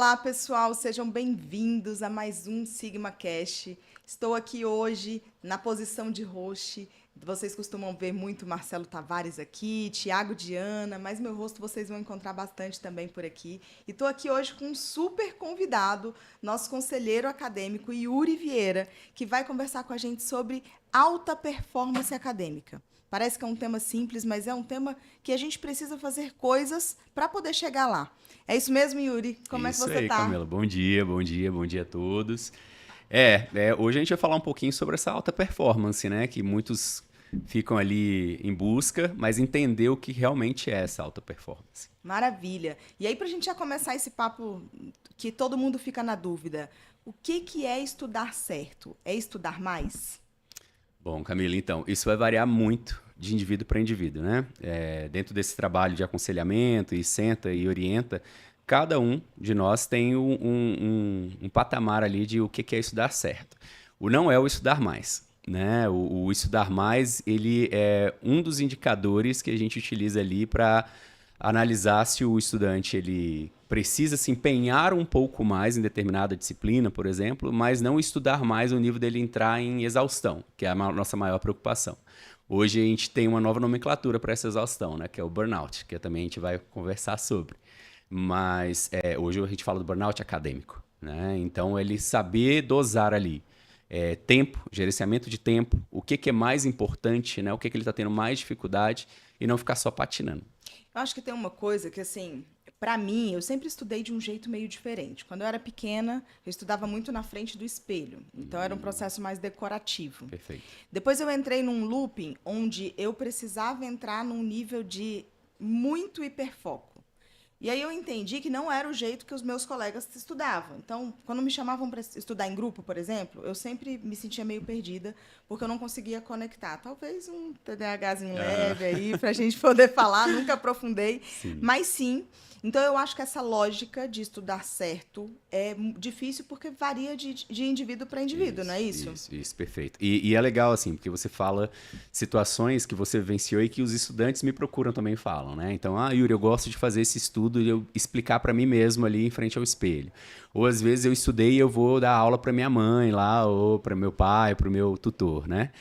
Olá, pessoal, sejam bem-vindos a mais um Sigma Cast. Estou aqui hoje na posição de host. Vocês costumam ver muito Marcelo Tavares aqui, Thiago Diana, mas meu rosto vocês vão encontrar bastante também por aqui. E estou aqui hoje com um super convidado, nosso conselheiro acadêmico Yuri Vieira, que vai conversar com a gente sobre alta performance acadêmica. Parece que é um tema simples, mas é um tema que a gente precisa fazer coisas para poder chegar lá. É isso mesmo, Yuri? Como é que Isso você aí, tá? Camila. Bom dia, bom dia, bom dia a todos. Hoje a gente vai falar um pouquinho sobre essa alta performance, né? Que muitos ficam ali em busca, mas entender o que realmente é essa alta performance. Maravilha. E aí, para a gente já começar esse papo que todo mundo fica na dúvida, o que é estudar certo? É estudar mais? Bom, Camila, então, isso vai variar muito de indivíduo para indivíduo, né? Dentro desse trabalho de aconselhamento e senta e orienta, cada um de nós tem um patamar ali de o que é estudar certo. O não é o estudar mais, né? O estudar mais, ele é um dos indicadores que a gente utiliza ali para analisar se o estudante ele precisa se empenhar um pouco mais em determinada disciplina, por exemplo, mas não estudar mais o nível dele entrar em exaustão, que é a nossa maior preocupação. Hoje a gente tem uma nova nomenclatura para essa exaustão, né, que é o burnout, que também a gente vai conversar sobre. Mas hoje a gente fala do burnout acadêmico, né? Então ele saber dosar ali tempo, gerenciamento de tempo, o que é mais importante, né? O que ele está tendo mais dificuldade e não ficar só patinando. Eu acho que tem uma coisa que, assim, para mim, eu sempre estudei de um jeito meio diferente. Quando eu era pequena, eu estudava muito na frente do espelho. Então, era um processo mais decorativo. Perfeito. Depois, eu entrei num looping onde eu precisava entrar num nível de muito hiperfoco. E aí eu entendi que não era o jeito que os meus colegas estudavam. Então, quando me chamavam para estudar em grupo, por exemplo, eu sempre me sentia meio perdida, porque eu não conseguia conectar. Talvez um TDAHzinho leve aí, para a gente poder falar, nunca aprofundei. Sim. Mas sim, então eu acho que essa lógica de estudar certo é difícil porque varia de indivíduo para indivíduo, não é isso? Isso, perfeito. E é legal, assim, porque você fala situações que você vivenciou e que os estudantes me procuram também falam, né? Então, Yuri, eu gosto de fazer esse estudo e eu explicar para mim mesmo ali em frente ao espelho. Ou às vezes eu estudei e eu vou dar aula para minha mãe lá, ou para meu pai, para o meu tutor, né?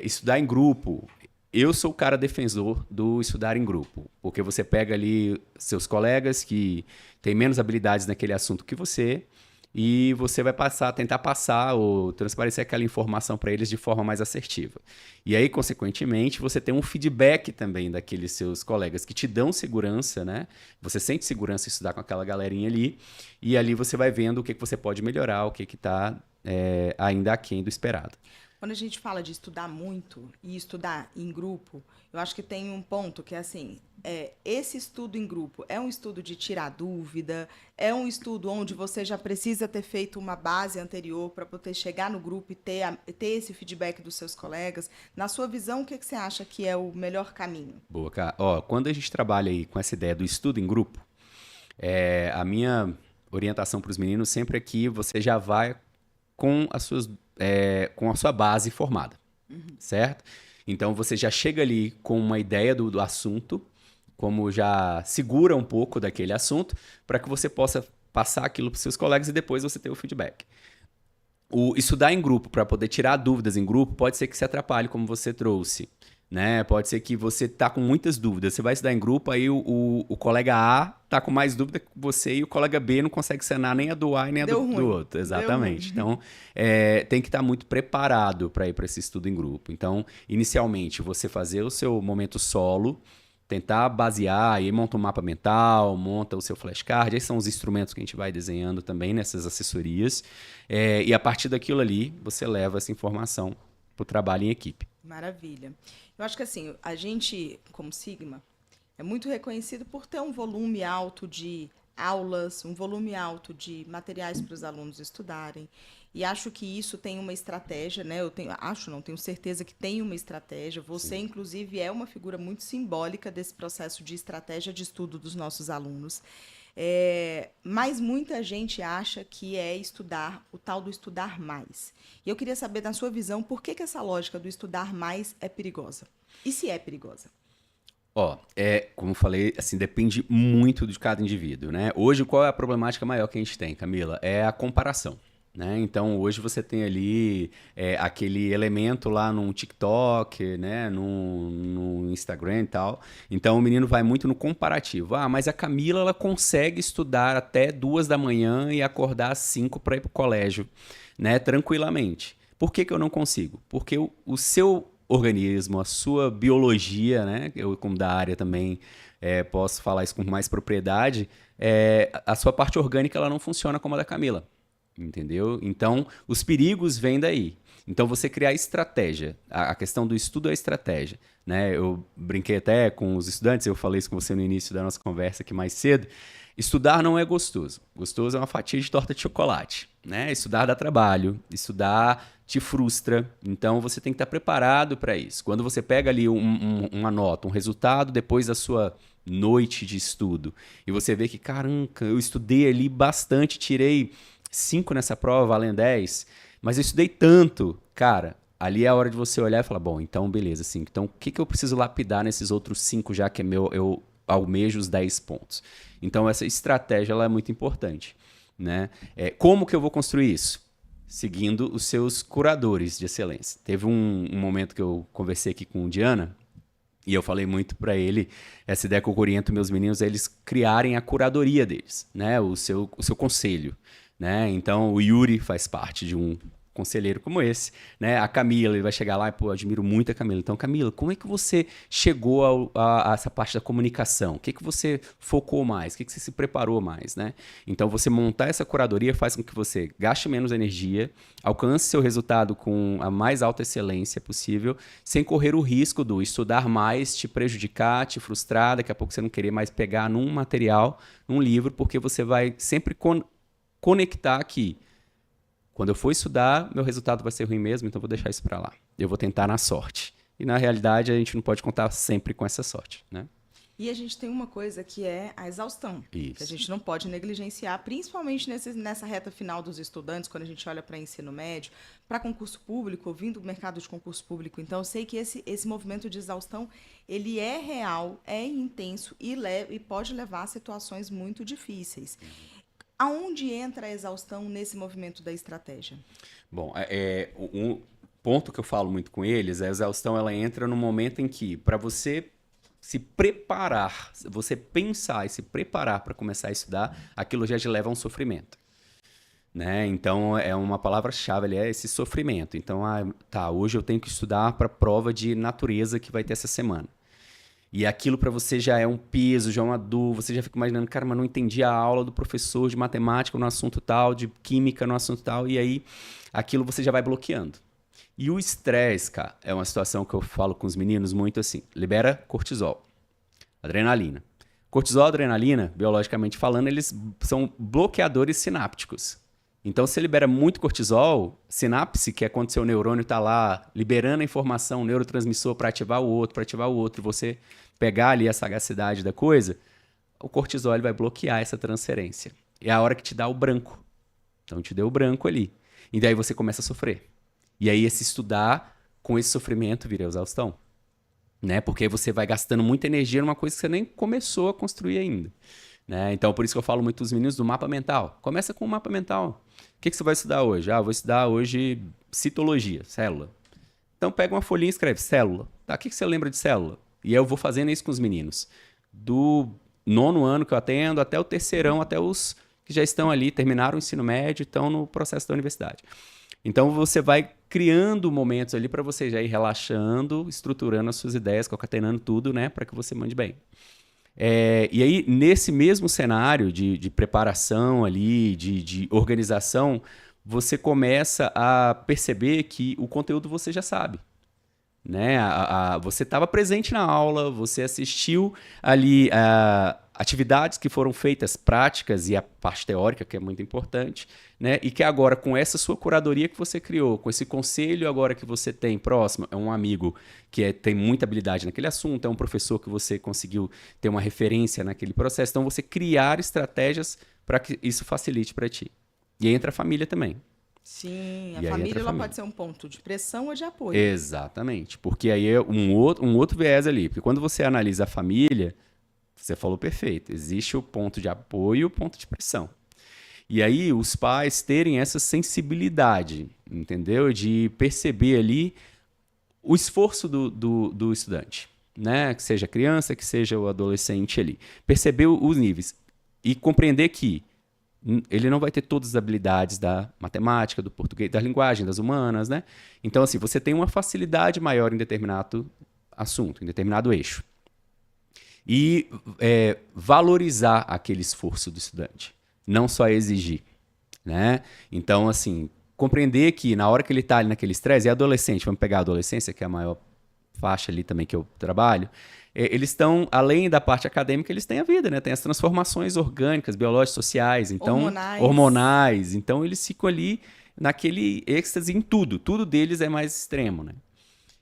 Estudar em grupo. Eu sou o cara defensor do estudar em grupo, porque você pega ali seus colegas que têm menos habilidades naquele assunto que você e você vai tentar passar ou transparecer aquela informação para eles de forma mais assertiva. E aí, consequentemente, você tem um feedback também daqueles seus colegas que te dão segurança, né? Você sente segurança em estudar com aquela galerinha ali e ali você vai vendo o que você pode melhorar, o que está ainda aquém do esperado. Quando a gente fala de estudar muito e estudar em grupo, eu acho que tem um ponto que é assim, esse estudo em grupo é um estudo de tirar dúvida, é um estudo onde você já precisa ter feito uma base anterior para poder chegar no grupo e ter esse feedback dos seus colegas. Na sua visão, o que você acha que é o melhor caminho? Boa, cara. Ó, quando a gente trabalha aí com essa ideia do estudo em grupo, a minha orientação para os meninos sempre é que você já vai com a sua base formada, certo? Então você já chega ali com uma ideia do assunto, como já segura um pouco daquele assunto, para que você possa passar aquilo para os seus colegas e depois você ter o feedback. O estudar em grupo para poder tirar dúvidas em grupo pode ser que se atrapalhe, como você trouxe. Né? Pode ser que você tá com muitas dúvidas. Você vai estudar em grupo, aí o colega A tá com mais dúvida que você e o colega B não consegue sanar nem a do A e nem a Deu do ruim. outro. Deu Exatamente. ruim. Então, tem que estar muito preparado para ir para esse estudo em grupo. Então, inicialmente, você fazer o seu momento solo, tentar basear, aí monta um mapa mental, monta o seu flashcard, esses são os instrumentos que a gente vai desenhando também nessas assessorias, e a partir daquilo ali, você leva essa informação para o trabalho em equipe. Maravilha. Eu acho que assim, a gente, como Sigma, é muito reconhecido por ter um volume alto de aulas, um volume alto de materiais para os alunos estudarem. E acho que isso tem uma estratégia, né? Tenho certeza que tem uma estratégia. Você, Sim. inclusive, é uma figura muito simbólica desse processo de estratégia de estudo dos nossos alunos. Mas muita gente acha que é estudar, o tal do estudar mais. E eu queria saber, na sua visão, por que essa lógica do estudar mais é perigosa? E se é perigosa? Ó, como eu falei, assim, depende muito de cada indivíduo, né? Hoje, qual é a problemática maior que a gente tem, Camila? É a comparação, né? Então, hoje você tem ali aquele elemento lá no TikTok, né? No Instagram e tal. Então, o menino vai muito no comparativo. Ah, mas a Camila, ela consegue estudar até 2 da manhã e acordar às 5 para ir pro colégio, né? Tranquilamente. Por que que eu não consigo? Porque o seu organismo, a sua biologia, né? Eu, como da área também, posso falar isso com mais propriedade. A sua parte orgânica ela não funciona como a da Camila, entendeu? Então, os perigos vêm daí. Então, você criar estratégia. A questão do estudo é estratégia. Né? Eu brinquei até com os estudantes, eu falei isso com você no início da nossa conversa aqui mais cedo. Estudar não é gostoso. Gostoso é uma fatia de torta de chocolate. Né? Estudar dá trabalho, estudar te frustra. Então você tem que estar preparado para isso. Quando você pega ali uma nota, um resultado depois da sua noite de estudo, e você vê que, caramba, eu estudei ali bastante, tirei 5 nessa prova, valendo 10, mas eu estudei tanto, cara. Ali é a hora de você olhar e falar, bom, então beleza, 5. Então o que eu preciso lapidar nesses outros 5 já que é meu, eu almejo os 10 pontos. Então essa estratégia ela é muito importante. Né? Como que eu vou construir isso? Seguindo os seus curadores de excelência. Teve um momento que eu conversei aqui com o Diana e eu falei muito para ele essa ideia que eu oriento meus meninos a eles criarem a curadoria deles, né? O seu conselho. Né? Então o Yuri faz parte de um conselheiro como esse, né? A Camila, ele vai chegar lá e, pô, eu admiro muito a Camila. Então, Camila, como é que você chegou a essa parte da comunicação? O que que você focou mais? O que que você se preparou mais, né? Então, você montar essa curadoria faz com que você gaste menos energia, alcance seu resultado com a mais alta excelência possível, sem correr o risco do estudar mais, te prejudicar, te frustrar, daqui a pouco você não querer mais pegar num material, num livro, porque você vai sempre conectar aqui. Quando eu for estudar, meu resultado vai ser ruim mesmo, então eu vou deixar isso para lá. Eu vou tentar na sorte. E na realidade, a gente não pode contar sempre com essa sorte, né? E a gente tem uma coisa que é a exaustão, Isso. que a gente não pode negligenciar, principalmente nessa reta final dos estudantes, quando a gente olha para ensino médio, para concurso público, vindo do mercado de concurso público. Então, eu sei que esse movimento de exaustão, ele é real, é intenso e pode levar a situações muito difíceis. Aonde entra a exaustão nesse movimento da estratégia? Bom, um ponto que eu falo muito com eles é a exaustão, ela entra no momento em que, para você se preparar, você pensar e se preparar para começar a estudar, aquilo já te leva a um sofrimento. Né? Então, é uma palavra-chave ali, é esse sofrimento. Então, hoje eu tenho que estudar para a prova de natureza que vai ter essa semana. E aquilo para você já é um peso, já é uma dor, você já fica imaginando, cara, mas não entendi a aula do professor de matemática no assunto tal, de química no assunto tal, e aí aquilo você já vai bloqueando. E o estresse, cara, é uma situação que eu falo com os meninos muito assim, libera cortisol, adrenalina. Cortisol e adrenalina, biologicamente falando, eles são bloqueadores sinápticos. Então, se libera muito cortisol, sinapse, que é quando seu neurônio está lá liberando a informação, o neurotransmissor para ativar o outro, você pegar ali a sagacidade da coisa, o cortisol ele vai bloquear essa transferência. É a hora que te dá o branco. Então, te deu o branco ali. E daí você começa a sofrer. E aí, esse estudar com esse sofrimento vira exaustão. Né? Porque aí você vai gastando muita energia numa coisa que você nem começou a construir ainda. Né? Então, por isso que eu falo muito dos meninos do mapa mental. Começa com o mapa mental. O que você vai estudar hoje? Vou estudar hoje citologia, célula. Então, pega uma folhinha e escreve célula. Tá, o que você lembra de célula? E eu vou fazendo isso com os meninos. Do 9º ano que eu atendo até o 3º, até os que já estão ali, terminaram o ensino médio, estão no processo da universidade. Então, você vai criando momentos ali para você já ir relaxando, estruturando as suas ideias, concatenando tudo, né, para que você mande bem. E aí, nesse mesmo cenário de preparação ali, de organização, você começa a perceber que o conteúdo você já sabe. Né? Você estava presente na aula, você assistiu ali atividades que foram feitas, práticas e a parte teórica, que é muito importante, né? E que agora, com essa sua curadoria que você criou, com esse conselho agora que você tem próximo, é um amigo que tem muita habilidade naquele assunto, é um professor que você conseguiu ter uma referência naquele processo. Então, você criar estratégias para que isso facilite para ti. E entra a família também. Sim, a E aí família, entra a ela família. pode ser um ponto de pressão ou de apoio. Exatamente, porque aí é um outro viés ali. Porque quando você analisa a família, você falou perfeito, existe o ponto de apoio e o ponto de pressão. E aí os pais terem essa sensibilidade, entendeu? De perceber ali o esforço do estudante, né? Que seja a criança, que seja o adolescente ali. Perceber os níveis e compreender que ele não vai ter todas as habilidades da matemática, do português, da linguagem, das humanas, né? Então, assim, você tem uma facilidade maior em determinado assunto, em determinado eixo. E valorizar aquele esforço do estudante, não só exigir, né? Então, assim, compreender que na hora que ele está ali naquele estresse, e adolescente, vamos pegar a adolescência, que é a maior faixa ali também que eu trabalho, eles estão, além da parte acadêmica, eles têm a vida, né? Tem as transformações orgânicas, biológicas, sociais, então, hormonais. Então, eles ficam ali naquele êxtase em tudo. Tudo deles é mais extremo, né?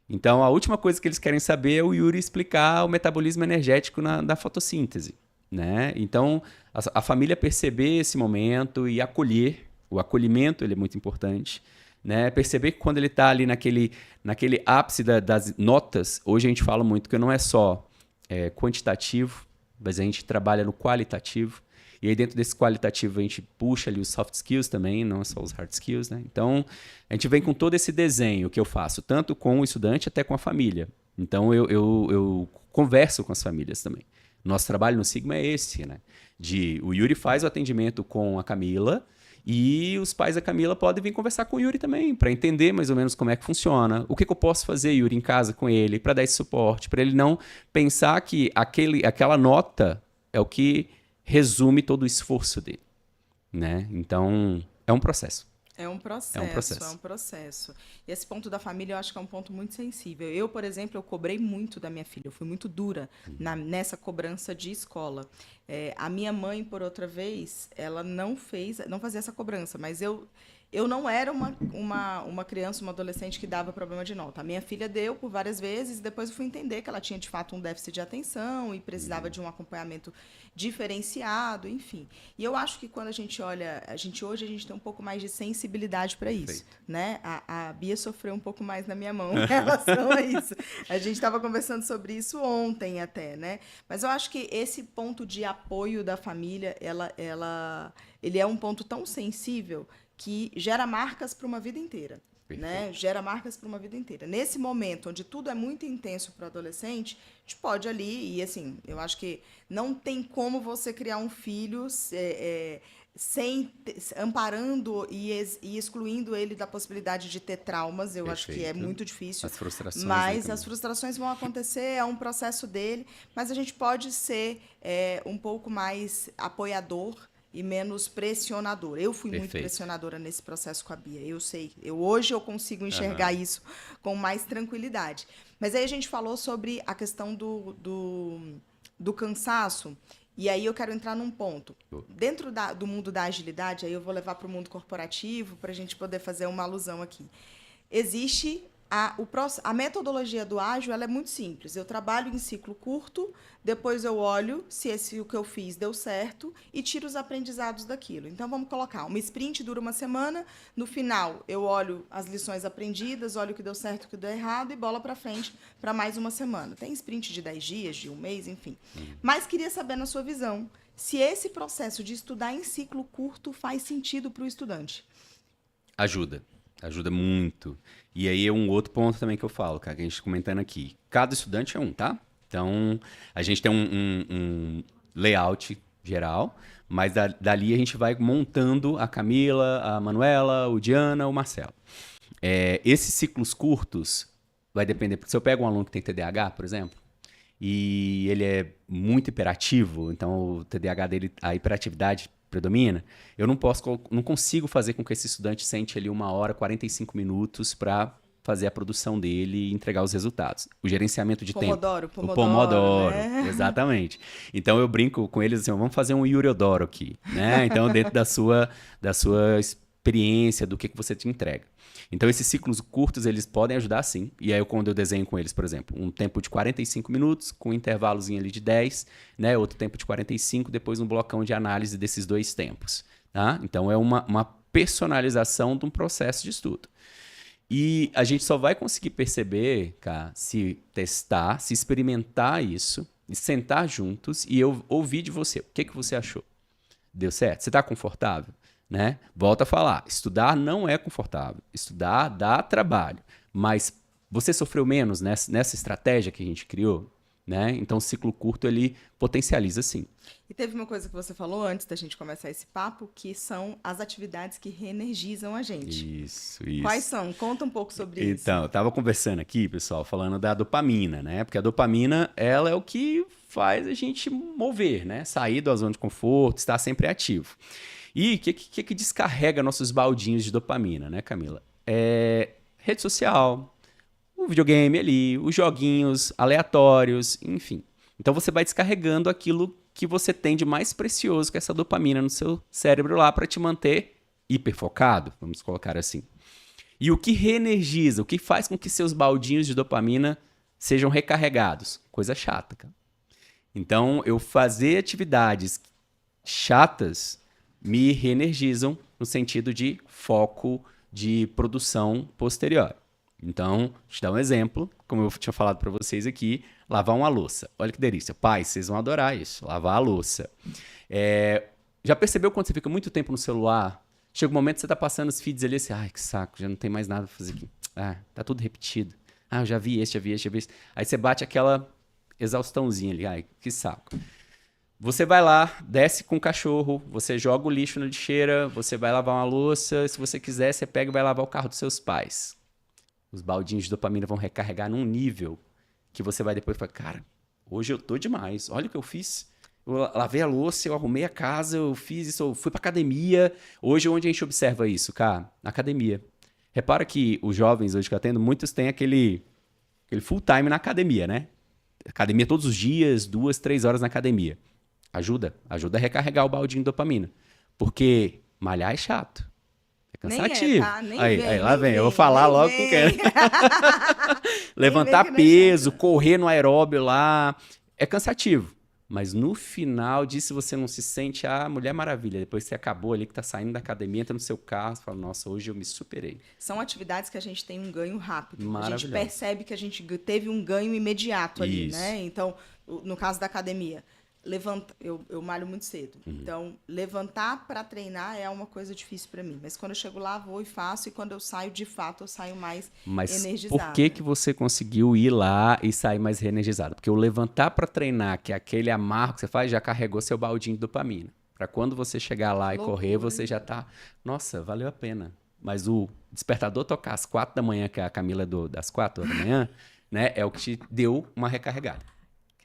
Então, a última coisa que eles querem saber é o Yuri explicar o metabolismo energético da fotossíntese, né? Então, a família perceber esse momento e acolher, o acolhimento ele é muito importante, né? Perceber que quando ele está ali naquele ápice das notas, hoje a gente fala muito que não é só quantitativo, mas a gente trabalha no qualitativo. E aí dentro desse qualitativo a gente puxa ali os soft skills também, não só os hard skills, né? Então a gente vem com todo esse desenho que eu faço, tanto com o estudante até com a família. Então eu converso com as famílias também. Nosso trabalho no Sigma é esse, né? O Yuri faz o atendimento com a Camila e os pais da Camila podem vir conversar com o Yuri também, para entender mais ou menos como é que funciona. O que eu posso fazer, Yuri, em casa com ele, para dar esse suporte, para ele não pensar que aquela nota é o que resume todo o esforço dele, né? Então, é um processo. É um processo. E esse ponto da família eu acho que é um ponto muito sensível. Eu, por exemplo, eu cobrei muito da minha filha, eu fui muito dura nessa cobrança de escola. A minha mãe, por outra vez, ela não fazia essa cobrança, mas eu não era uma criança, uma adolescente que dava problema de nota. A minha filha deu por várias vezes, e depois eu fui entender que ela tinha, de fato, um déficit de atenção e precisava de um acompanhamento diferenciado, enfim. E eu acho que quando a gente olha, hoje a gente tem um pouco mais de sensibilidade para isso, né? A Bia sofreu um pouco mais na minha mão em relação a isso. A gente estava conversando sobre isso ontem até, né? Mas eu acho que esse ponto de apoio da família, ele é um ponto tão sensível que gera marcas para uma vida inteira. Né? Gera marcas para uma vida inteira. Nesse momento, onde tudo é muito intenso para o adolescente, a gente pode ali, e assim, eu acho que não tem como você criar um filho amparando e excluindo ele da possibilidade de ter traumas. Eu acho que é muito difícil. As frustrações. Mas as frustrações vão acontecer, é um processo dele, mas a gente pode ser um pouco mais apoiador e menos pressionador. Eu fui muito pressionadora nesse processo com a Bia. Eu sei. Hoje eu consigo enxergar isso com mais tranquilidade. Mas aí a gente falou sobre a questão do cansaço. E aí eu quero entrar num ponto. Dentro do mundo da agilidade, aí eu vou levar para o mundo corporativo para a gente poder fazer uma alusão aqui. Existe a metodologia do ágil, ela é muito simples. Eu trabalho em ciclo curto, depois eu olho se o que eu fiz deu certo e tiro os aprendizados daquilo. Então, vamos colocar, uma sprint dura uma semana, no final eu olho as lições aprendidas, olho o que deu certo, o que deu errado e bola para frente para mais uma semana. Tem sprint de 10 dias, de um mês, enfim. Mas queria saber, na sua visão, se esse processo de estudar em ciclo curto faz sentido para o estudante. Ajuda muito. E aí é um outro ponto também que eu falo, cara, que a gente comentando aqui. Cada estudante é um, tá? Então, a gente tem um layout geral, mas dali a gente vai montando a Camila, a Manuela, o Diana, o Marcelo. Esses ciclos curtos vai depender, porque se eu pego um aluno que tem TDAH, por exemplo, e ele é muito hiperativo, então o TDAH dele, a hiperatividade predomina, eu não consigo fazer com que esse estudante sente ali 1h, 45 minutos para fazer a produção dele e entregar os resultados. O gerenciamento de tempo. O Pomodoro, né? Exatamente. Então eu brinco com eles assim, vamos fazer um Yuriodoro aqui, né? Então dentro da sua experiência, do que você te entrega. Então esses ciclos curtos, eles podem ajudar sim. E aí quando eu desenho com eles, por exemplo, um tempo de 45 minutos, com um intervalozinho ali de 10, né? Outro tempo de 45, depois um blocão de análise desses dois tempos. Tá? Então é uma personalização de um processo de estudo. E a gente só vai conseguir perceber, cara, se testar, se experimentar isso, e sentar juntos e eu ouvir de você. O que você achou? Deu certo? Você está confortável? Né? Volto a falar, estudar não é confortável. Estudar dá trabalho. Mas você sofreu menos nessa estratégia que a gente criou? Né? Então, o ciclo curto, ele potencializa sim. E teve uma coisa que você falou antes da gente começar esse papo, que são as atividades que reenergizam a gente. Isso. Quais são? Conta um pouco sobre isso. Então, eu estava conversando aqui, pessoal, falando da dopamina, né? Porque a dopamina, ela é o que faz a gente mover, né? Sair da zona de conforto, estar sempre ativo. E o que descarrega nossos baldinhos de dopamina, né, Camila? É rede social, o videogame ali, os joguinhos aleatórios, enfim. Então você vai descarregando aquilo que você tem de mais precioso, que é essa dopamina no seu cérebro lá para te manter hiperfocado, vamos colocar assim. E o que reenergiza, o que faz com que seus baldinhos de dopamina sejam recarregados? Coisa chata, cara. Então, eu fazer atividades chatas me reenergizam no sentido de foco, de produção posterior. Então, vou te dar um exemplo, como eu tinha falado para vocês aqui, lavar uma louça. Olha que delícia. Pai, vocês vão adorar isso, lavar a louça. Já percebeu quando você fica muito tempo no celular? Chega um momento que você tá passando os feeds ali, assim, ai, que saco, já não tem mais nada pra fazer aqui. Ah, tá tudo repetido. Ah, eu já vi esse. Aí você bate aquela exaustãozinha ali, ai, que saco. Você vai lá, desce com o cachorro, você joga o lixo na lixeira, você vai lavar uma louça, se você quiser, você pega e vai lavar o carro dos seus pais. Os baldinhos de dopamina vão recarregar num nível que você vai depois falar, cara, hoje eu tô demais, olha o que eu fiz. Eu lavei a louça, eu arrumei a casa, eu fiz isso, eu fui pra academia. Hoje, onde a gente observa isso, cara? Na academia. Repara que os jovens hoje que eu atendo, muitos têm aquele full time na academia, né? Academia todos os dias, 2, 3 horas na academia. Ajuda a recarregar o baldinho de dopamina. Porque malhar é chato. É cansativo. Aí, lá vem. Eu vou falar logo com quem. Levantar peso, correr no aeróbio lá. É cansativo. Mas no final disso você não se sente a Mulher Maravilha. Depois você acabou ali, que tá saindo da academia, entra no seu carro, você fala, nossa, hoje eu me superei. São atividades que a gente tem um ganho rápido. A gente percebe que a gente teve um ganho imediato ali, isso, né? Então, no caso da academia, eu malho muito cedo. Então, levantar para treinar é uma coisa difícil para mim. Mas quando eu chego lá, vou e faço. E quando eu saio, de fato, eu saio mais energizada. Por que você conseguiu ir lá e sair mais reenergizada? Porque o levantar para treinar, que é aquele amarro que você faz, já carregou seu baldinho de dopamina. Para quando você chegar lá e correr, você já tá... Nossa, valeu a pena. Mas o despertador tocar às 4 da manhã, que é a Camila das 4 da manhã, né, é o que te deu uma recarregada.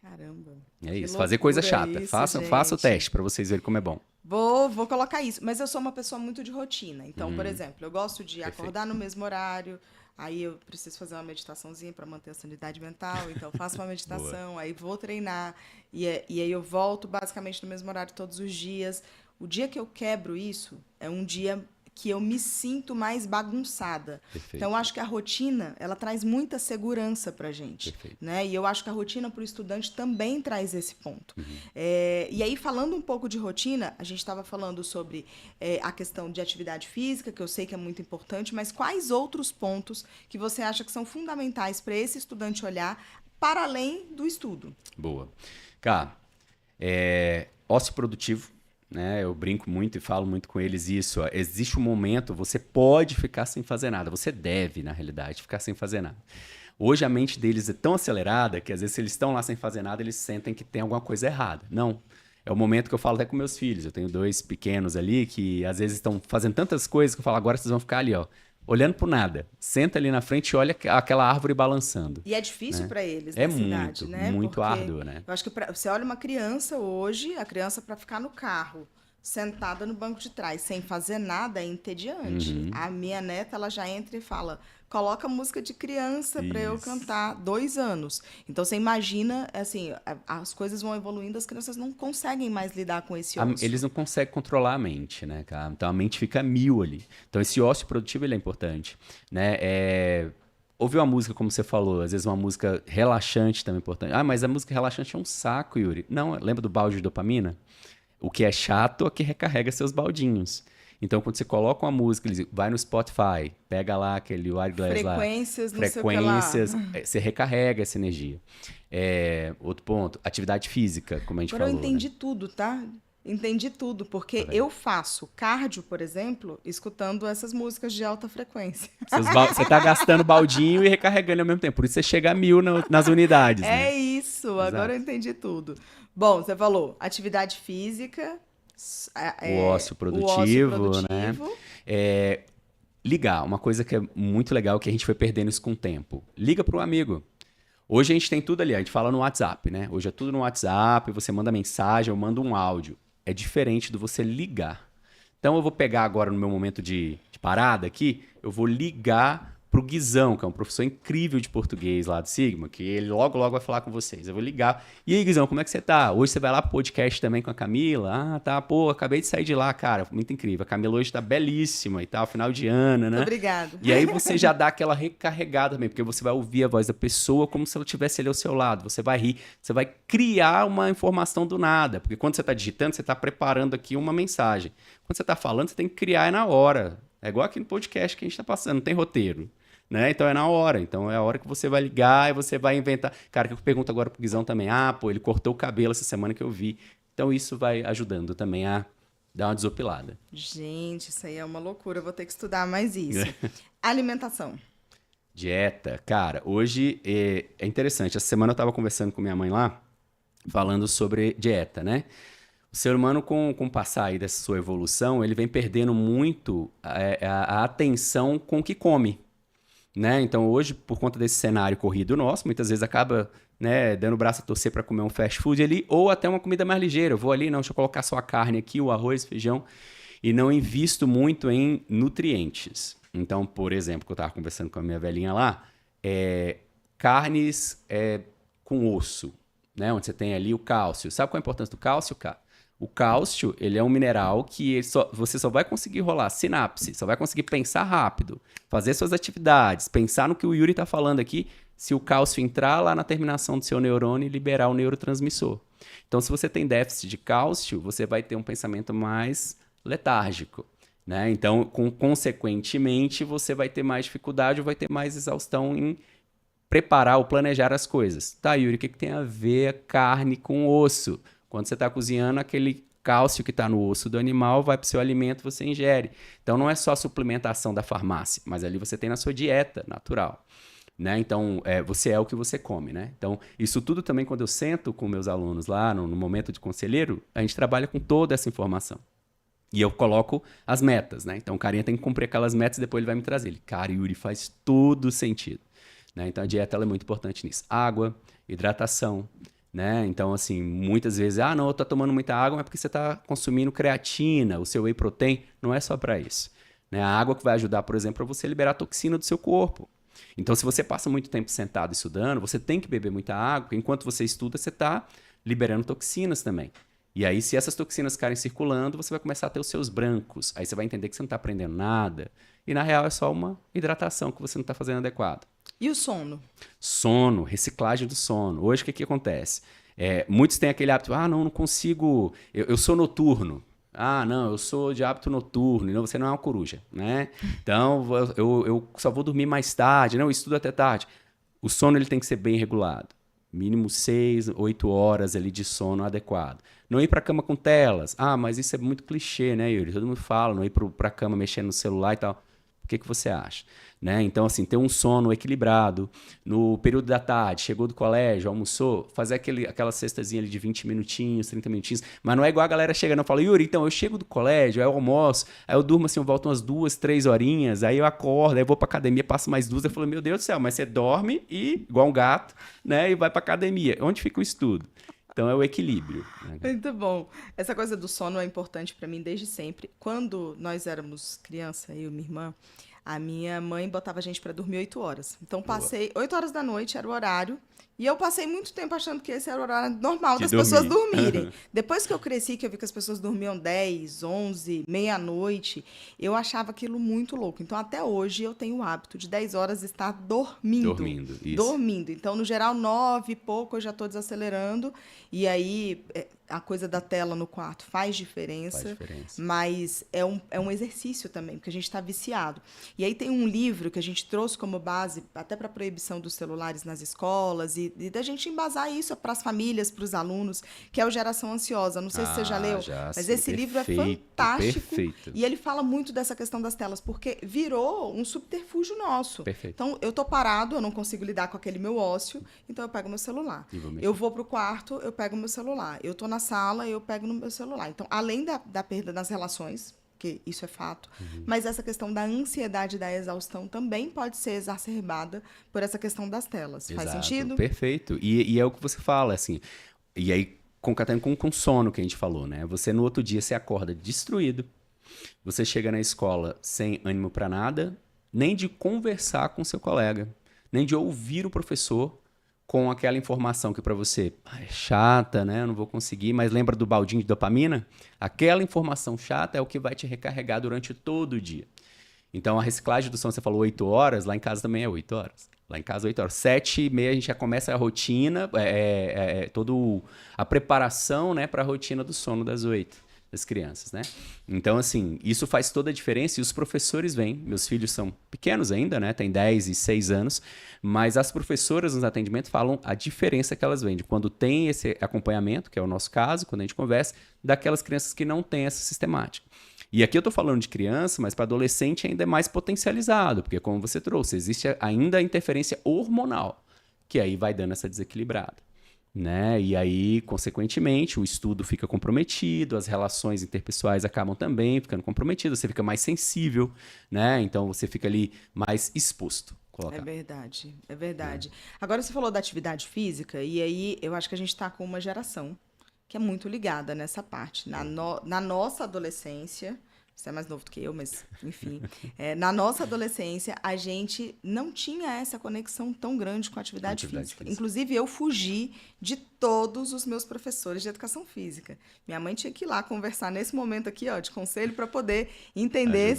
Caramba. É isso, fazer coisa chata. Faça o teste para vocês verem como é bom. Vou colocar isso. Mas eu sou uma pessoa muito de rotina. Então, por exemplo, eu gosto de acordar no mesmo horário. Aí eu preciso fazer uma meditaçãozinha para manter a sanidade mental. Então, eu faço uma meditação, aí vou treinar. E aí eu volto basicamente no mesmo horário todos os dias. O dia que eu quebro isso é um dia que eu me sinto mais bagunçada. Perfeito. Então, eu acho que a rotina, ela traz muita segurança para a gente. Né? E eu acho que a rotina para o estudante também traz esse ponto. E aí, falando um pouco de rotina, a gente estava falando sobre a questão de atividade física, que eu sei que é muito importante, mas quais outros pontos que você acha que são fundamentais para esse estudante olhar para além do estudo? Boa. Cara, ócio produtivo. Né? Eu brinco muito e falo muito com eles isso. Existe um momento, você pode ficar sem fazer nada. Você deve, na realidade, ficar sem fazer nada. Hoje a mente deles é tão acelerada que às vezes se eles estão lá sem fazer nada, eles sentem que tem alguma coisa errada. Não. É o momento que eu falo até com meus filhos. Eu tenho 2 pequenos ali que às vezes estão fazendo tantas coisas que eu falo, agora vocês vão ficar ali, ó, olhando pro nada. Senta ali na frente e olha aquela árvore balançando. E é difícil, né, para eles na cidade, né? Muito árduo, né? Eu acho que você olha uma criança hoje, a criança para ficar no carro, sentada no banco de trás, sem fazer nada, é entediante. A minha neta, ela já entra e fala, coloca música de criança para eu cantar, 2 anos. Então, você imagina, assim, as coisas vão evoluindo, as crianças não conseguem mais lidar com esse ócio. Eles não conseguem controlar a mente, né, cara? Então, a mente fica 1000 ali. Então, esse ócio produtivo, ele é importante, né? Ouvir uma música, como você falou, às vezes uma música relaxante também é importante. Ah, mas a música relaxante é um saco, Yuri. Não, lembra do balde de dopamina? O que é chato é que recarrega seus baldinhos. Então, quando você coloca uma música, vai no Spotify, pega lá aquele wireless lá. Frequências, não sei o que Frequências, lá. você recarrega essa energia. Outro ponto, atividade física, como a gente Agora eu falou, entendi né? tudo, tá? Entendi tudo, Tá porque vendo? eu faço cardio, por exemplo, escutando essas músicas de alta frequência. Você tá gastando baldinho e recarregando ao mesmo tempo. Por isso você chega a 1000 nas unidades, né? É isso, agora eu Exato. entendi tudo. Bom, você falou atividade física, O ócio o ócio produtivo, né? produtivo. É, ligar, uma coisa que é muito legal que a gente foi perdendo isso com o tempo. Liga para um amigo. Hoje a gente tem tudo ali, a gente fala no WhatsApp, né? Hoje é tudo no WhatsApp, você manda mensagem, eu mando um áudio. É diferente do você ligar. Então eu vou pegar agora no meu momento de parada aqui, eu vou ligar pro Guizão, que é um professor incrível de português lá do Sigma, que ele logo logo vai falar com vocês. Eu vou ligar. E aí, Guizão, como é que você tá? Hoje você vai lá pro podcast também com a Camila? Ah, tá, pô, acabei de sair de lá, cara, muito incrível. A Camila hoje tá belíssima e tal, final de ano, Muito né? obrigada. E aí você já dá aquela recarregada também, porque você vai ouvir a voz da pessoa como se ela estivesse ali ao seu lado. Você vai rir, você vai criar uma informação do nada. Porque quando você está digitando, você está preparando aqui uma mensagem. Quando você está falando, você tem que criar na hora. É igual aqui no podcast que a gente está passando, não tem roteiro. Né? Então é na hora. Então é a hora que você vai ligar e você vai inventar. Cara, que eu pergunto agora pro Guizão também. Ah, pô, ele cortou o cabelo essa semana que eu vi. Então isso vai ajudando também a dar uma desopilada. Gente, isso aí é uma loucura, eu vou ter que estudar mais isso. Alimentação. Dieta, cara, hoje é interessante. Essa semana eu estava conversando com minha mãe lá, falando sobre dieta, né? O ser humano, com o passar aí dessa sua evolução, ele vem perdendo muito a atenção com o que come, né? Então, hoje, por conta desse cenário corrido nosso, muitas vezes acaba, né, dando o braço a torcer para comer um fast food ali, ou até uma comida mais ligeira. Eu vou ali, não, deixa eu colocar só a carne aqui, o arroz, feijão, e não invisto muito em nutrientes. Então, por exemplo, que eu estava conversando com a minha velhinha lá, carnes com osso, né? Onde você tem ali o cálcio. Sabe qual é a importância do cálcio, cara? O cálcio, ele é um mineral que você só vai conseguir rolar sinapse, só vai conseguir pensar rápido, fazer suas atividades, pensar no que o Yuri está falando aqui, se o cálcio entrar lá na terminação do seu neurônio e liberar o neurotransmissor. Então, se você tem déficit de cálcio, você vai ter um pensamento mais letárgico, né? Então, consequentemente, você vai ter mais dificuldade ou vai ter mais exaustão em preparar ou planejar as coisas. Tá, Yuri, o que tem a ver a carne com osso? Quando você está cozinhando, aquele cálcio que está no osso do animal vai para o seu alimento, você ingere. Então, não é só a suplementação da farmácia, mas ali você tem na sua dieta natural. Né? Então, você é o que você come, né? Então, isso tudo também, quando eu sento com meus alunos lá, no momento de conselheiro, a gente trabalha com toda essa informação. E eu coloco as metas, né? Então, o carinha tem que cumprir aquelas metas e depois ele vai me trazer. Ele, cara, Yuri, faz todo sentido. Né? Então, a dieta ela é muito importante nisso. Água, hidratação, né? Então, assim, muitas vezes, não, eu tô tomando muita água, mas é porque você está consumindo creatina, o seu whey protein, não é só para isso. Né? A água que vai ajudar, por exemplo, para você liberar a toxina do seu corpo. Então, se você passa muito tempo sentado estudando, você tem que beber muita água, porque enquanto você estuda, você está liberando toxinas também. E aí, se essas toxinas ficarem circulando, você vai começar a ter os seus brancos. Aí você vai entender que você não está aprendendo nada. E, na real, é só uma hidratação que você não está fazendo adequado. E o sono? Sono, reciclagem do sono. Hoje, o que acontece? Muitos têm aquele hábito, não consigo, eu sou noturno. Não, eu sou de hábito noturno. Não, você não é uma coruja, né? Então, eu só vou dormir mais tarde. Não, eu estudo até tarde. O sono ele tem que ser bem regulado. Mínimo 6, 8 horas ali de sono adequado. Não ir para a cama com telas. Mas isso é muito clichê, né, Yuri? Todo mundo fala, não ir para a cama mexendo no celular e tal. O que você acha? Né? Então, assim, ter um sono equilibrado. No período da tarde, chegou do colégio, almoçou, fazer aquela cestazinha ali de 20 minutinhos, 30 minutinhos. Mas não é igual a galera chegando e fala, Yuri, então eu chego do colégio, aí eu almoço, aí eu durmo assim, eu volto umas 2, 3 horinhas, aí eu acordo, aí eu vou pra academia, passo mais 2. Eu falo, meu Deus do céu, mas você dorme igual um gato, né? E vai pra academia. Onde fica o estudo? Então é o equilíbrio. Né? Muito bom. Essa coisa do sono é importante para mim desde sempre. Quando nós éramos criança, eu e minha irmã, a minha mãe botava a gente para dormir 8 horas. Então, passei 8 horas da noite, era o horário. E eu passei muito tempo achando que esse era o horário normal das pessoas dormirem. Depois que eu cresci, que eu vi que as pessoas dormiam 10, 11, meia-noite, eu achava aquilo muito louco. Então, até hoje, eu tenho o hábito de 10 horas estar dormindo. Dormindo, isso. Dormindo. Então, no geral, 9 e pouco, eu já estou desacelerando. E aí, a coisa da tela no quarto faz diferença, mas é um exercício também, porque a gente está viciado. E aí tem um livro que a gente trouxe como base, até para a proibição dos celulares nas escolas, e da gente embasar isso para as famílias, para os alunos, que é o Geração Ansiosa. Não sei se você já leu, mas esse livro é fantástico. Perfeito. E ele fala muito dessa questão das telas, porque virou um subterfúgio nosso. Perfeito. Então, eu tô parado, eu não consigo lidar com aquele meu ócio, então eu pego meu celular. Eu vou pro quarto, eu pego meu celular. Eu tô na sala, eu pego no meu celular. Então, além da perda das relações, que isso é fato, mas essa questão da ansiedade e da exaustão também pode ser exacerbada por essa questão das telas. Exato. Faz sentido? Perfeito. E é o que você fala, assim, e aí concatando com sono que a gente falou, né? Você no outro dia se acorda destruído, você chega na escola sem ânimo para nada, nem de conversar com seu colega, nem de ouvir o professor com aquela informação que para você é chata, né? Eu não vou conseguir, mas lembra do baldinho de dopamina? Aquela informação chata é o que vai te recarregar durante todo o dia. Então, a reciclagem do sono, você falou 8 horas, lá em casa também é 8 horas. Lá em casa, 8 horas. 7h30 a gente já começa a rotina, toda a preparação, né, para a rotina do sono das 8 das crianças, né? Então, assim, isso faz toda a diferença e os professores vêm. Meus filhos são pequenos ainda, né? Tem 10 e 6 anos, mas as professoras nos atendimentos falam a diferença que elas veem de quando tem esse acompanhamento, que é o nosso caso, quando a gente conversa, daquelas crianças que não têm essa sistemática. E aqui eu estou falando de criança, mas para adolescente ainda é mais potencializado, porque como você trouxe, existe ainda a interferência hormonal, que aí vai dando essa desequilibrada. Né? E aí, consequentemente, o estudo fica comprometido, as relações interpessoais acabam também ficando comprometidas, você fica mais sensível, né? Então você fica ali mais exposto. É verdade, é verdade. Agora você falou da atividade física, e aí eu acho que a gente está com uma geração que é muito ligada nessa parte. Na nossa adolescência, você é mais novo do que eu, mas enfim. Na nossa adolescência, a gente não tinha essa conexão tão grande com a atividade física. Inclusive, eu fugi de todos os meus professores de educação física. Minha mãe tinha que ir lá conversar nesse momento aqui, ó, de conselho, para poder entender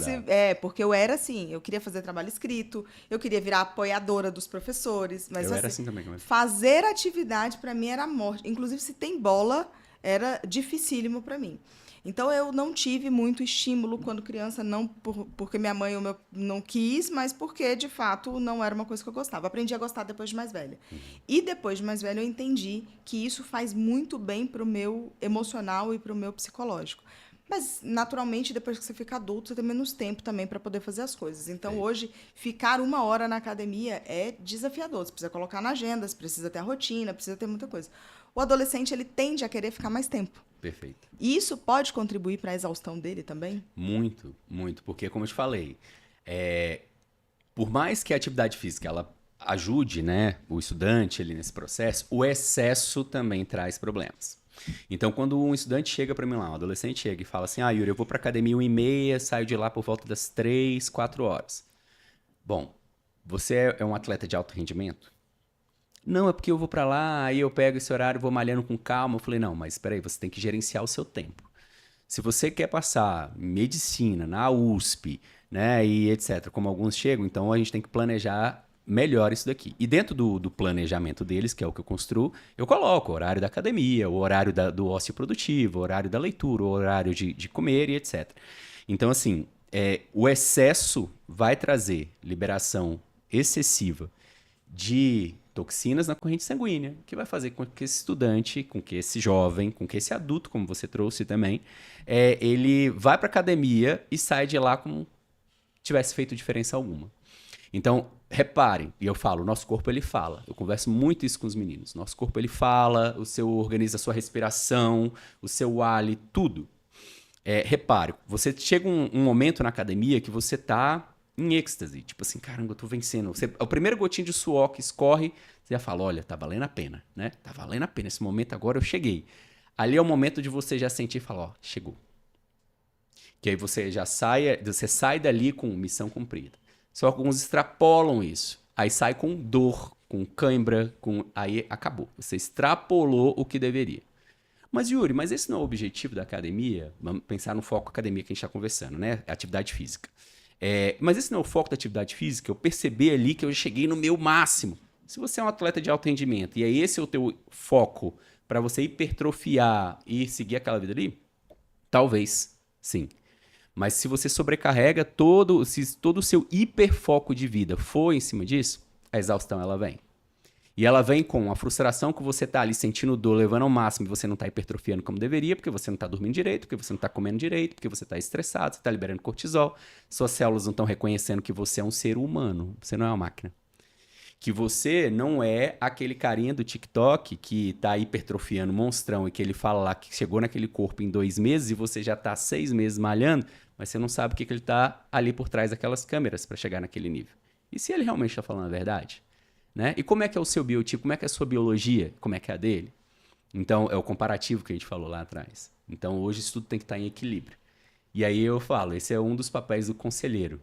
porque eu era assim, eu queria fazer trabalho escrito, eu queria virar apoiadora dos professores, mas eu era assim também. Fazer atividade para mim era morte. Inclusive, se tem bola, era dificílimo para mim. Então, eu não tive muito estímulo quando criança, não porque minha mãe não quis, mas porque, de fato, não era uma coisa que eu gostava. Aprendi a gostar depois de mais velha. E depois de mais velha, eu entendi que isso faz muito bem para o meu emocional e para o meu psicológico. Mas, naturalmente, depois que você fica adulto, você tem menos tempo também para poder fazer as coisas. Então, hoje, ficar 1 hora na academia é desafiador. Você precisa colocar na agenda, você precisa ter a rotina, precisa ter muita coisa. O adolescente, ele tende a querer ficar mais tempo. Perfeito. E isso pode contribuir para a exaustão dele também? Muito, muito. Porque, como eu te falei, por mais que a atividade física ela ajude, né, o estudante ali nesse processo, o excesso também traz problemas. Então, quando um estudante chega para mim lá, um adolescente chega e fala assim, Yuri, eu vou para academia 1h30, saio de lá por volta das 3, 4 horas. Bom, você é um atleta de alto rendimento? Não, é porque eu vou para lá, aí eu pego esse horário, vou malhando com calma. Eu falei, não, mas espera aí, você tem que gerenciar o seu tempo. Se você quer passar medicina na USP, né, e etc., como alguns chegam, então a gente tem que planejar melhor isso daqui. E dentro do planejamento deles, que é o que eu construo, eu coloco o horário da academia, o horário do ócio produtivo, o horário da leitura, o horário de comer e etc. Então, assim, o excesso vai trazer liberação excessiva de toxinas na corrente sanguínea, que vai fazer com que esse estudante, com que esse jovem, com que esse adulto, como você trouxe também, ele vai para a academia e sai de lá como tivesse feito diferença alguma. Então, reparem, e eu falo, nosso corpo ele fala. Eu converso muito isso com os meninos. Nosso corpo ele fala, o seu organiza a sua respiração, o seu hálito, tudo. Repare, você chega um momento na academia que você tá em êxtase, tipo assim, caramba, eu tô vencendo. O primeiro gotinho de suor que escorre, você já fala, olha, tá valendo a pena, né? Tá valendo a pena, esse momento agora eu cheguei. Ali é o momento de você já sentir e falar, ó, chegou. Que aí você já sai dali com missão cumprida. Só que alguns extrapolam isso. Aí sai com dor, com cãibra, aí acabou. Você extrapolou o que deveria. Mas, Yuri, esse não é o objetivo da academia? Vamos pensar no foco academia que a gente está conversando, né? Atividade física. Mas esse não é o foco da atividade física? Eu percebi ali que eu cheguei no meu máximo. Se você é um atleta de alto rendimento e é esse o teu foco para você hipertrofiar e seguir aquela vida ali, talvez sim. Mas se você sobrecarrega se todo o seu hiperfoco de vida for em cima disso, a exaustão ela vem. E ela vem com a frustração que você tá ali sentindo dor, levando ao máximo e você não tá hipertrofiando como deveria, porque você não tá dormindo direito, porque você não tá comendo direito, porque você tá estressado, você tá liberando cortisol, suas células não estão reconhecendo que você é um ser humano, você não é uma máquina. Que você não é aquele carinha do TikTok que tá hipertrofiando monstrão e que ele fala lá que chegou naquele corpo em 2 meses e você já tá 6 meses malhando, mas você não sabe o que ele tá ali por trás daquelas câmeras para chegar naquele nível. E se ele realmente está falando a verdade? Né? E como é que é o seu biotipo? Como é que é a sua biologia? Como é que é a dele? Então, é o comparativo que a gente falou lá atrás. Então, hoje isso tudo tem que estar em equilíbrio. E aí eu falo, esse é um dos papéis do conselheiro.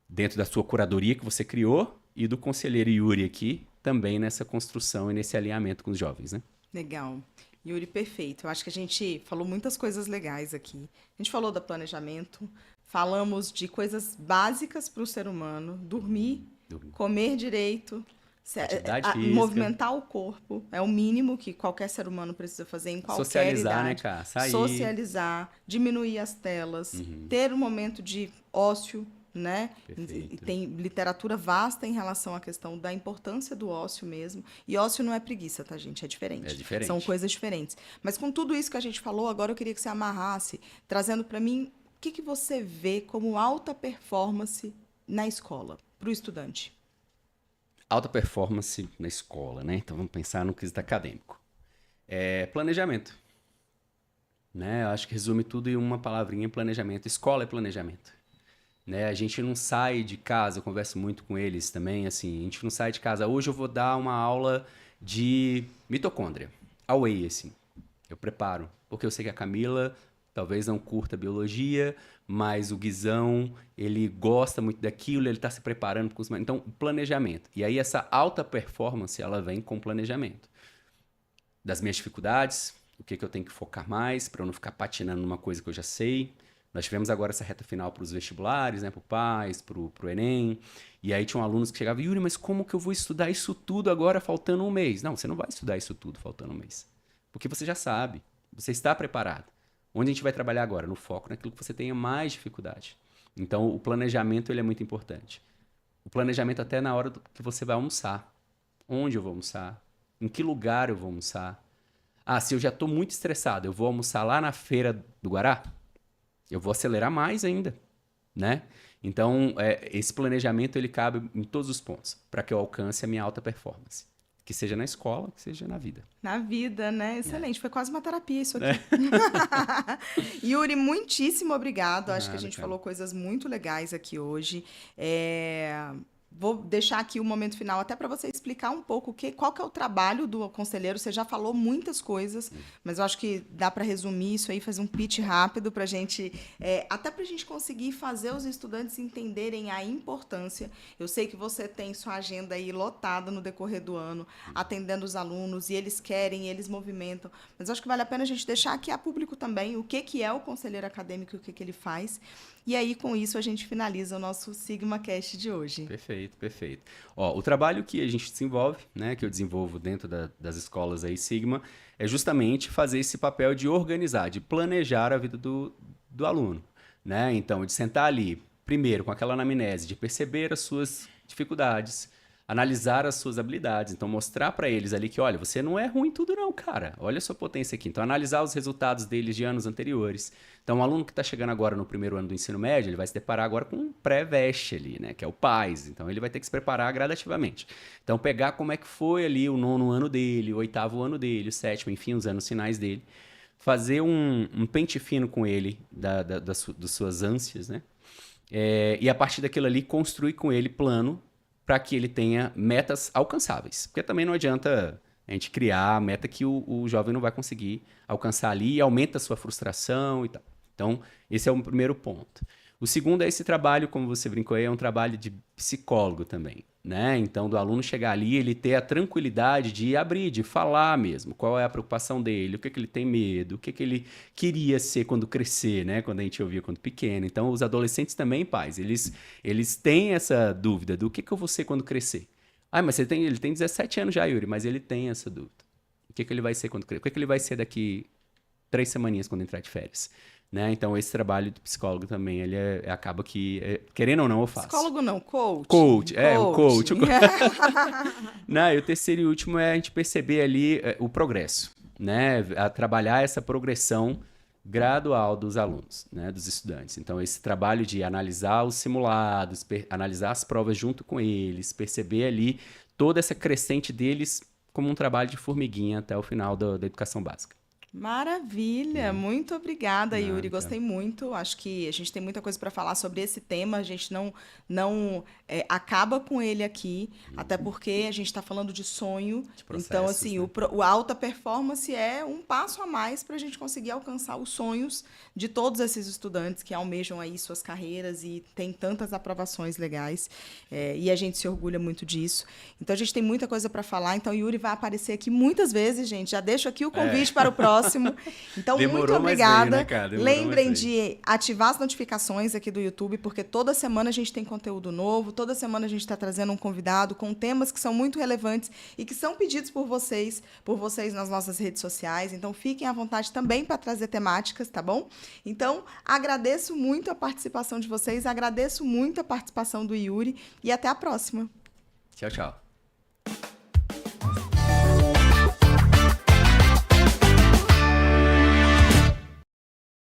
Dentro da sua curadoria que você criou e do conselheiro Yuri aqui, também nessa construção e nesse alinhamento com os jovens, né? Legal. Yuri, perfeito. Eu acho que a gente falou muitas coisas legais aqui. A gente falou do planejamento, falamos de coisas básicas para o ser humano, dormir, comer direito, Atividade física. movimentar o corpo, é o mínimo que qualquer ser humano precisa fazer em qualquer Socializar, idade. né, cara? Sair. Socializar, diminuir as telas, ter um momento de ócio, né? Perfeito. E tem literatura vasta em relação à questão da importância do ócio mesmo. E ócio não é preguiça, tá, gente? É diferente. É diferente. São coisas diferentes. Mas com tudo isso que a gente falou, agora eu queria que você amarrasse, trazendo para mim o que você vê como alta performance na escola, para o estudante. Alta performance na escola, né? Então vamos pensar no quesito acadêmico. Planejamento. Né? Eu acho que resume tudo em uma palavrinha, planejamento. Escola é planejamento. Né? A gente não sai de casa, eu converso muito com eles também, assim, a gente não sai de casa. Hoje eu vou dar uma aula de mitocôndria, a whey, assim. Eu preparo, porque eu sei que a Camila talvez não curta biologia, mas o Guizão, ele gosta muito daquilo, ele está se preparando para os... Então, planejamento. E aí essa alta performance, ela vem com planejamento. Das minhas dificuldades, o que eu tenho que focar mais para eu não ficar patinando numa coisa que eu já sei. Nós tivemos agora essa reta final para os vestibulares, né, para o PAS, para o Enem. E aí tinham alunos que chegavam, Yuri, mas como que eu vou estudar isso tudo agora faltando um mês? Não, você não vai estudar isso tudo faltando um mês. Porque você já sabe, você está preparado. Onde a gente vai trabalhar agora? No foco naquilo que você tenha mais dificuldade. Então, o planejamento ele é muito importante. O planejamento até na hora que você vai almoçar. Onde eu vou almoçar? Em que lugar eu vou almoçar? Ah, se eu já estou muito estressado, eu vou almoçar lá na feira do Guará? Eu vou acelerar mais ainda, né? Então, esse planejamento ele cabe em todos os pontos para que eu alcance a minha alta performance. Que seja na escola, que seja na vida. Na vida, né? Excelente. Foi quase uma terapia isso aqui. Yuri, muitíssimo obrigado. Acho que a gente falou coisas muito legais aqui hoje. Vou deixar aqui o momento final até para você explicar um pouco qual que é o trabalho do conselheiro. Você já falou muitas coisas, mas eu acho que dá para resumir isso aí, fazer um pitch rápido para a gente, até para a gente conseguir fazer os estudantes entenderem a importância. Eu sei que você tem sua agenda aí lotada no decorrer do ano, atendendo os alunos, e eles querem, eles movimentam, mas eu acho que vale a pena a gente deixar aqui a público também o que é o conselheiro acadêmico e o que ele faz. E aí, com isso, a gente finaliza o nosso Sigma Cast de hoje. Perfeito, perfeito. Ó, o trabalho que a gente desenvolve, né, que eu desenvolvo dentro das escolas aí Sigma, é justamente fazer esse papel de organizar, de planejar a vida do aluno. Né? Então, de sentar ali, primeiro, com aquela anamnese, de perceber as suas dificuldades, analisar as suas habilidades. Então, mostrar para eles ali que, olha, você não é ruim em tudo não, cara. Olha a sua potência aqui. Então, analisar os resultados deles de anos anteriores. Então, um aluno que está chegando agora no primeiro ano do ensino médio, ele vai se deparar agora com um pré-veste ali, né? Que é o PAS. Então, ele vai ter que se preparar gradativamente. Então, pegar como é que foi ali o 9º ano dele, o 8º ano dele, o 7º, enfim, os anos finais dele. Fazer um pente fino com ele das suas ânsias, né? E a partir daquilo ali, construir com ele plano para que ele tenha metas alcançáveis. Porque também não adianta a gente criar a meta que o jovem não vai conseguir alcançar ali e aumenta a sua frustração e tal. Então, esse é o primeiro ponto. O segundo é esse trabalho, como você brincou aí, é um trabalho de psicólogo também, né? Então, do aluno chegar ali, ele ter a tranquilidade de abrir, de falar mesmo, qual é a preocupação dele, o que ele tem medo, o que ele queria ser quando crescer, né? Quando a gente ouvia quando pequeno. Então, os adolescentes também, pais, eles têm essa dúvida do que eu vou ser quando crescer. Ah, mas ele tem 17 anos já, Yuri, mas ele tem essa dúvida. O que ele vai ser quando crescer? O que ele vai ser daqui 3 semaninhas quando entrar de férias? Né? Então, esse trabalho do psicólogo também, ele acaba que, querendo ou não, eu faço. Psicólogo não, coach. Coach. O coach. Não, e o terceiro e último é a gente perceber ali o progresso, né? A trabalhar essa progressão gradual dos alunos, né? Dos estudantes. Então, esse trabalho de analisar os simulados, analisar as provas junto com eles, perceber ali toda essa crescente deles como um trabalho de formiguinha até o final da educação básica. Maravilha, muito obrigada, Yuri. Gostei muito. Acho que a gente tem muita coisa para falar sobre esse tema. A gente não acaba com ele aqui, até porque a gente está falando de sonho. Então, assim, né? O alta performance é um passo a mais para a gente conseguir alcançar os sonhos de todos esses estudantes que almejam aí suas carreiras e tem tantas aprovações legais. E a gente se orgulha muito disso. Então, a gente tem muita coisa para falar. Então, Yuri vai aparecer aqui muitas vezes, gente. Já deixo aqui o convite para o próximo. Então, muito obrigada. Veio, né, cara? Lembrem de ativar as notificações aqui do YouTube, porque toda semana a gente tem conteúdo novo, toda semana a gente está trazendo um convidado com temas que são muito relevantes e que são pedidos por vocês nas nossas redes sociais. Então, fiquem à vontade também para trazer temáticas, tá bom? Então, agradeço muito a participação de vocês, agradeço muito a participação do Yuri e até a próxima. Tchau, tchau.